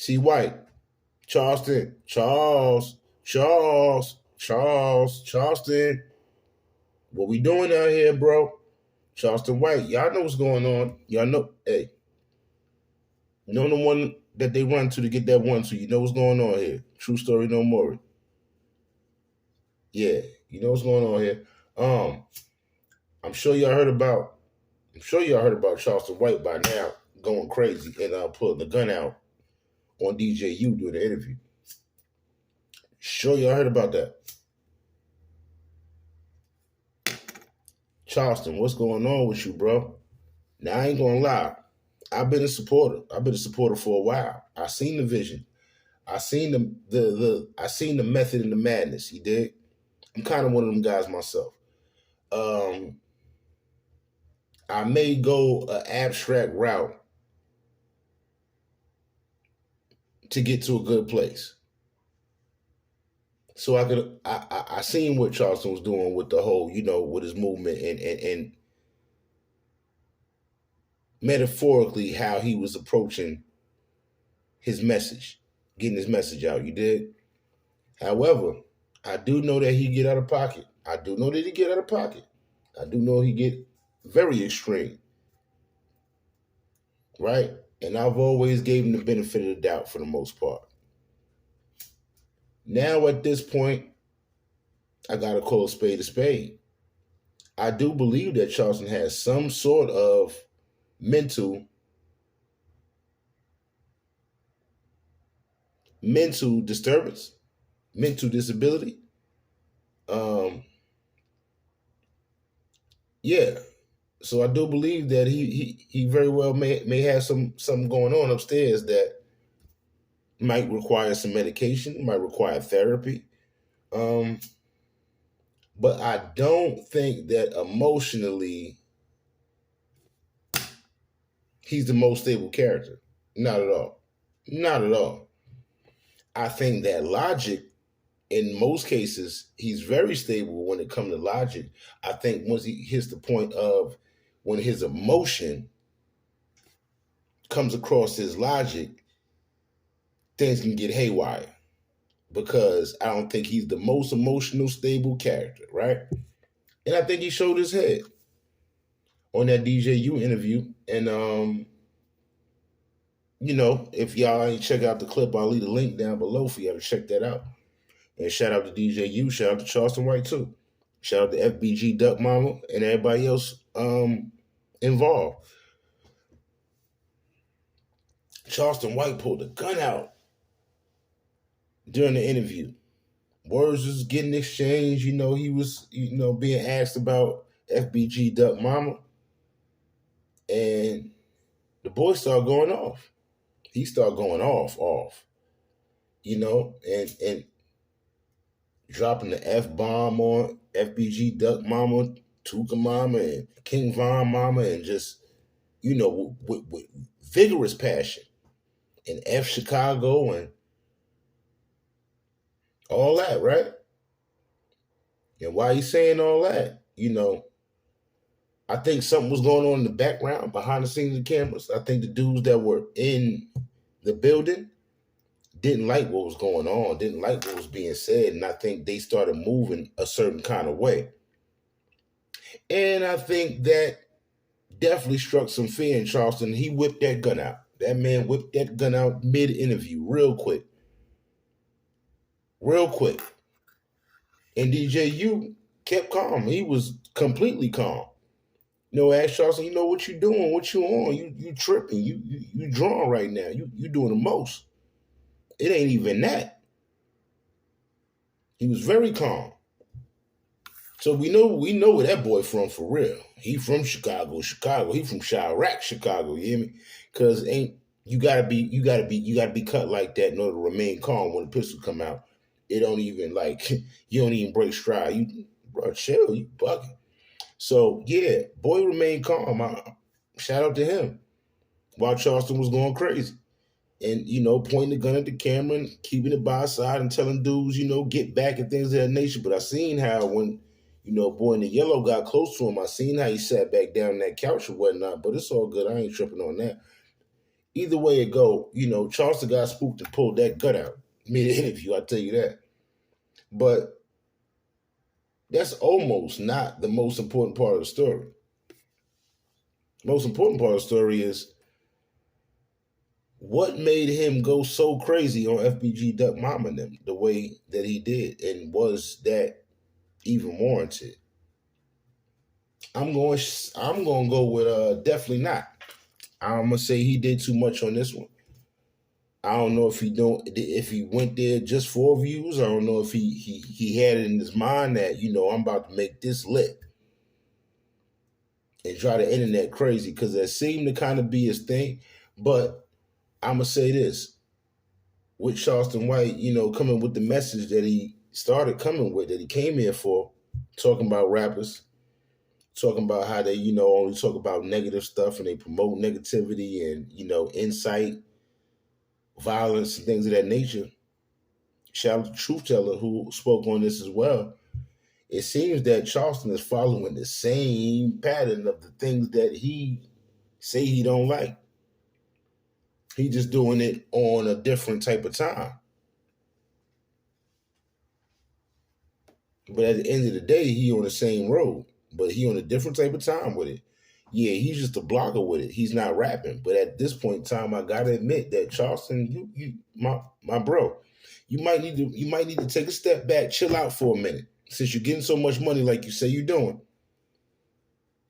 C. White, Charleston, Charleston. What we doing out here, bro? Charleston White, y'all know what's going on. Y'all know, hey, you know the one that they run to get that one, so you know what's going on here. True story, no more. Yeah, you know what's going on here. Um, I'm sure y'all heard about. I'm sure y'all heard about Charleston White by now, going crazy and pulling the gun out on DJU during the interview. Sure y'all heard about that. Charleston, what's going on with you, bro? Now I ain't gonna lie. I've been a supporter. I've been a supporter for a while. I seen the vision. I seen I seen the method and the madness. You did. I'm kind of one of them guys myself. Um, I may go an abstract route to get to a good place. So I seen what Charleston was doing with the whole, with his movement and metaphorically how he was approaching his message, getting his message out. You did. However, I do know that he get out of pocket. I do know that he get out of pocket. I do know he get very extreme, right? And I've always gave him the benefit of the doubt for the most part. Now at this point, I gotta call a spade a spade. I do believe that Charleston has some sort of mental disturbance, mental disability. Um, yeah. So I do believe that he very well may have something going on upstairs that might require some medication, might require therapy. Um, but I don't think that emotionally he's the most stable character. Not at all. Not at all. I think that logic, in most cases, he's very stable when it comes to logic. I think once he hits the point of when his emotion comes across his logic, things can get haywire because I don't think he's the most emotional, stable character, right? And I think he showed his head on that DJU interview. And if y'all ain't check out the clip, I'll leave a link down below for y'all to check that out. And shout out to DJU, shout out to Charleston White too. Shout out to FBG Duck Mama and everybody else involved. Charleston White pulled a gun out during the interview. Words was getting exchanged. He was, being asked about FBG Duck Mama. And the boy started going off. He started going off, and dropping the F bomb on FBG Duck Mama, Tuka Mama, and King Von Mama, and just, with vigorous passion. And F Chicago and all that, right? And why he's saying all that, I think something was going on in the background, behind the scenes of cameras. I think the dudes that were in the building didn't like what was going on, didn't like what was being said, and I think they started moving a certain kind of way. And I think that definitely struck some fear in Charleston. He whipped that gun out. That man whipped that gun out mid-interview, real quick. Real quick. And DJU kept calm. He was completely calm. Ask Charleston, what you doing? What you on? You tripping. You drawing right now. You doing the most. It ain't even that. He was very calm. So we know where that boy from for real. He from Chicago. He from Chirac, Chicago. You hear me? Because you gotta be cut like that in order to remain calm when the pistol come out. It don't even you don't even break stride. You bro, chill, you bugging. So yeah, boy remained calm. Shout out to him. While Charleston was going crazy. And, pointing the gun at the camera and keeping it by his side and telling dudes, get back and things of that nature. But I seen how when, boy in the yellow got close to him, I seen how he sat back down on that couch or whatnot. But it's all good. I ain't tripping on that. Either way it go, Charleston got spooked and pulled that gut out. Made an interview, I'll tell you that. But that's almost not the most important part of the story. Most important part of the story is what made him go so crazy on FBG Duck Mom and them the way that he did, and was that even warranted? I'm going. I'm going to go with definitely not. I'm gonna say he did too much on this one. I don't know if he went there just for views. I don't know if he had it in his mind that I'm about to make this lit and try the internet crazy, because that seemed to kind of be his thing. But I'm gonna say this with Charleston White, coming with the message that he started coming with, that he came here for, talking about rappers, talking about how they only talk about negative stuff and they promote negativity and insight, violence, and things of that nature. Shout out to Truth Teller who spoke on this as well. It seems that Charleston is following the same pattern of the things that he say he don't like. He just doing it on a different type of time. But at the end of the day, he on the same road, but he on a different type of time with it. Yeah, he's just a blogger with it. He's not rapping. But at this point in time, I gotta admit that Charleston, you my bro, you might need to take a step back, chill out for a minute. Since you're getting so much money like you say you're doing.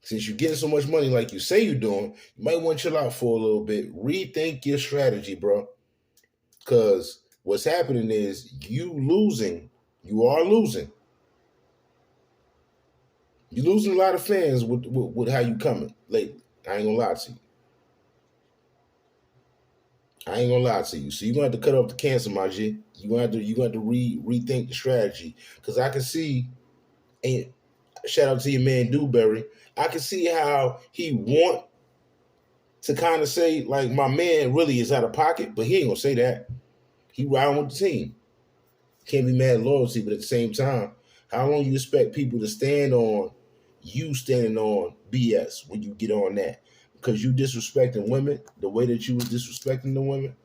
Since you're getting so much money like you say you're doing, you might want to chill out for a little bit. Rethink your strategy, bro. Because what's happening is you losing. You are losing. You're losing a lot of fans with how you coming lately. I ain't gonna lie to you. I ain't gonna lie to you. So you're gonna have to cut off the cancer, my G. You gonna have to rethink the strategy. Cause I can see, and shout out to your man Dewberry. I can see how he want to kind of say, like, my man really is out of pocket, but he ain't gonna say that. He riding with the team. Can't be mad at loyalty, but at the same time, how long you expect people to stand on you standing on BS when you get on that? Because you disrespecting women the way that you was disrespecting the women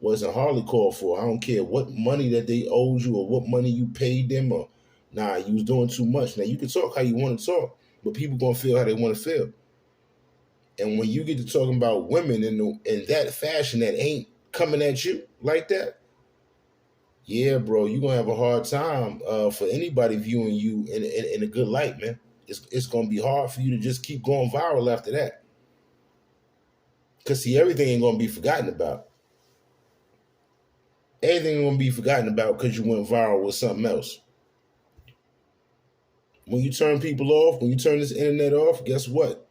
wasn't hardly called for. I don't care what money that they owed you or what money you paid them, or nah, you was doing too much. Now you can talk how you want to talk, but people gonna feel how they want to feel. And when you get to talking about women in that fashion that ain't coming at you like that, yeah, bro, you're gonna have a hard time for anybody viewing you in a good light, man. It's gonna be hard for you to just keep going viral after that. Cause see, everything ain't gonna be forgotten about. Everything ain't gonna be forgotten about because you went viral with something else. When you turn people off, when you turn this internet off, guess what?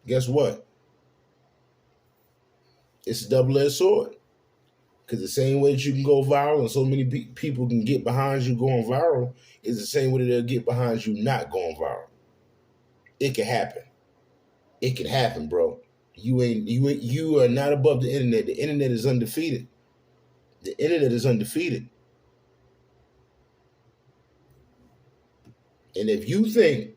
Guess what? It's a double-edged sword. Because the same way that you can go viral and so many people can get behind you going viral is the same way that they'll get behind you not going viral. It can happen. It can happen, bro. You are not above the internet. The internet is undefeated. The internet is undefeated. And if you think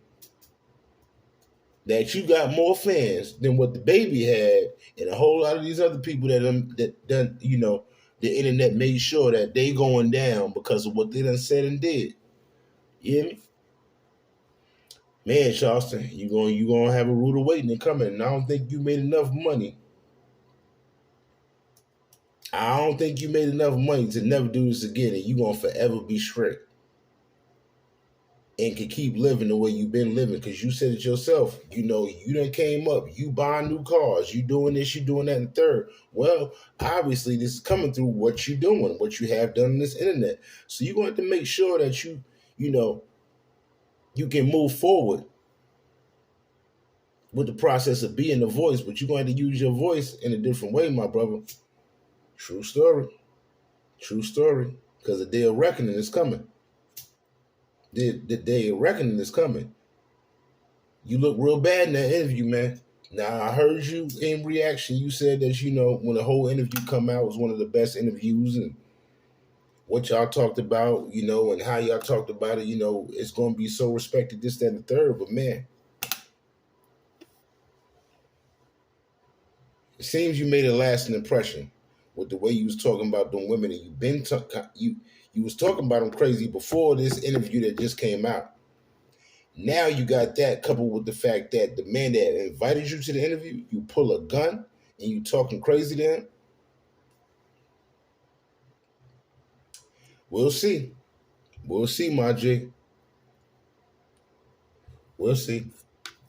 that you got more fans than what the baby had, and a whole lot of these other people the internet made sure that they going down because of what they done said and did. You hear me? Man, Charleston, you gonna have a rude awakening coming. And I don't think you made enough money. I don't think you made enough money to never do this again, and you gonna forever be straight. And can keep living the way you've been living, because you said it yourself. You done came up, you buying new cars, you doing this, you doing that, and the third. Well, obviously, this is coming through what you're doing, what you have done on this internet. So you're going to have to make sure that you can move forward with the process of being the voice, but you're going to have to use your voice in a different way, my brother. True story. True story. Because the day of reckoning is coming. The day of reckoning is coming. You look real bad in that interview, man. Now, I heard you in reaction. You said that, when the whole interview come out, was one of the best interviews, and what y'all talked about, and how y'all talked about it, it's going to be so respected, this, that, and the third. But, man, It seems you made a lasting impression with the way you was talking about them women, and you was talking about them crazy before this interview that just came out. Now you got that coupled with the fact that the man that invited you to the interview, you pull a gun and you talking crazy to him. We'll see. We'll see, my G. We'll see.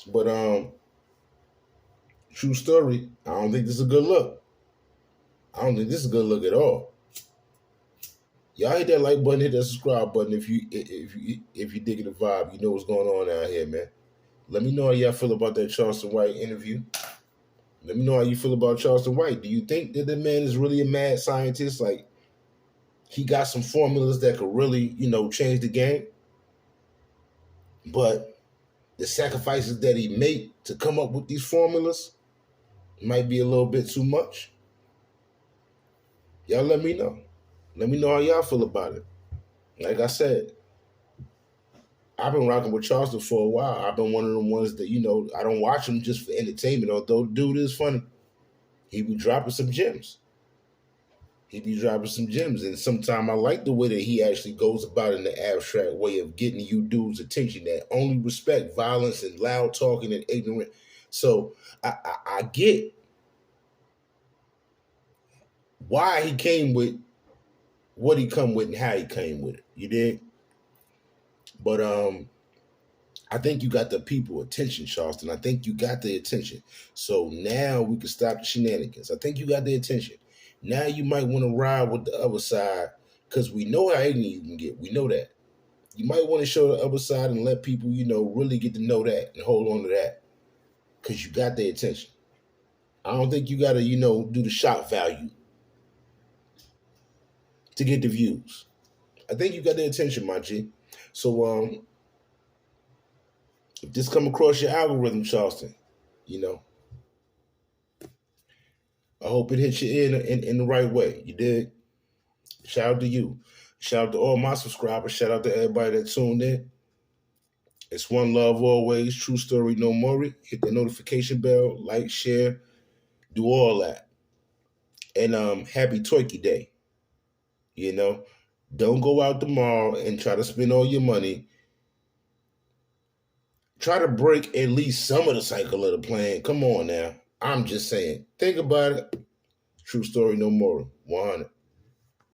But true story, I don't think this is a good look. I don't think this is a good look at all. Y'all hit that like button, hit that subscribe button if you digging the vibe. You know what's going on out here, man. Let me know how y'all feel about that Charleston White interview. Let me know how you feel about Charleston White. Do you think that the man is really a mad scientist? Like, he got some formulas that could really, change the game? But the sacrifices that he made to come up with these formulas might be a little bit too much. Y'all let me know. Let me know how y'all feel about it. Like I said, I've been rocking with Charleston for a while. I've been one of the ones that, I don't watch him just for entertainment, although the dude is funny. He be dropping some gems. And sometimes I like the way that he actually goes about in the abstract way of getting you dudes' attention that only respect violence and loud talking and ignorant. So I get why he came with what he come with and how he came with it. You did? But I think you got the people attention, Charleston. I think you got the attention. So now we can stop the shenanigans. I think you got the attention. Now you might want to ride with the other side because we know how ignorant you can get. We know that. You might want to show the other side and let people, really get to know that and hold on to that because you got their attention. I don't think you got to, do the shock value to get the views. I think you got their attention, my G. So if this come across your algorithm, Charleston, I hope it hits your ear in the right way. You did? Shout out to you. Shout out to all my subscribers. Shout out to everybody that tuned in. It's one love always. True story, no more. Hit the notification bell, like, share, do all that. And happy Turkey Day. Don't go out tomorrow and try to spend all your money. Try to break at least some of the cycle of the plan. Come on now. I'm just saying. Think about it. True story, no more. 100.